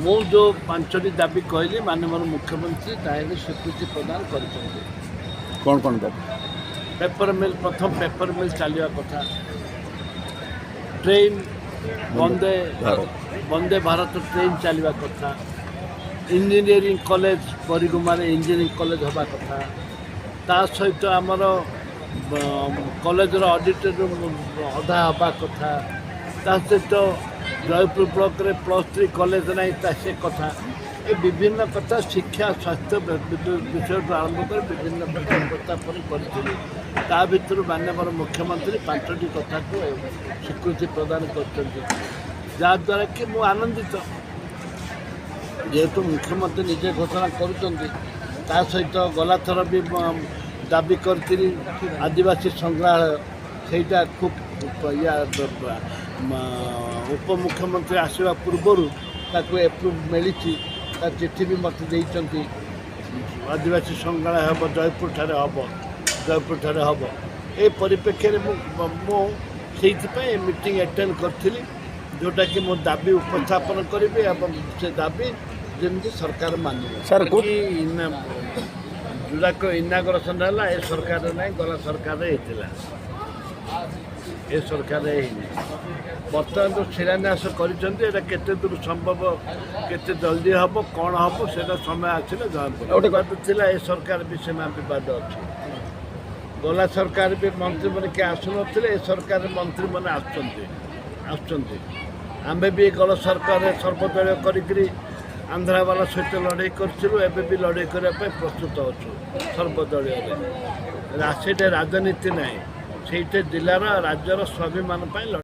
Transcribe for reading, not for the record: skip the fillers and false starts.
ମୁଁ ଯେଉଁ ପାଞ୍ଚଟି ଦାବି କହିଲି ମାननीय मुख्यमंत्री ତାହେଲେ ସ୍ୱୀକୃତି ପ୍ରଦାନ କରିଛନ୍ତି। कौन कौन कर पेपर मिल प्रथम पेपर मिल चलवा कथा, ट्रेन वंदे वंदे भारत ट्रेन चलवा कथा, इंजीनियरिंग कॉलेज बरीगुमारे इंजीनियरिंग कॉलेज हवा कथा, ता सहित आमर कॉलेजर ऑडिटोरियम अधा हवा कथा, ता सहित जयपुर ब्लॉक रे +3 कॉलेज नहीं से कथा, ये विभिन्न कथा शिक्षा स्वास्थ्य विषय आरंभ कर विभिन्न प्रकार प्रस्तापन कर भितर माननीय मुख्यमंत्री 5टी कथा को स्वीकृति प्रदान करद्वारा कि मु आनंदित जेहेतु मुख्यमंत्री निजे घोषणा कर सहित गला थर भी दाबी करी आदिवासी संग्रहालय सेटा खूब उप मुख्यमंत्री आसवा पूर्वर एप्रुव मिली चिठी भी मत देती आदिवासी संग्रहालय हम जयपुर ठारे हम जयपुर ठारे हम ये परिप्रेक्षी मुझे मीटिंग अटेंड करी जोटा कि मो दाबी उपस्थापन करी से दाबी जमी सरकार मान सर जोड़ाक इनाग्रेसन है ये सरकार ना गला सरकार ये सरकार बर्तमान जो शिलान्यास कर दूर संभव केते जल्दी हम कौन हम से समय आसले जमापड़ा ये सरकार भी सीमा बद अच्छे गला सरकार भी मंत्री मैंने किए आसुन ये सरकार मंत्री मैंने आम भी गल सरकार सर्वदलीय करी आंध्रा वाला सहित लड़ाई करूँ एवं भी लड़ाई करने प्रस्तुत अच्छु सर्वदलीय राजनीति ना से जिलार राज्यर स्वाभिमान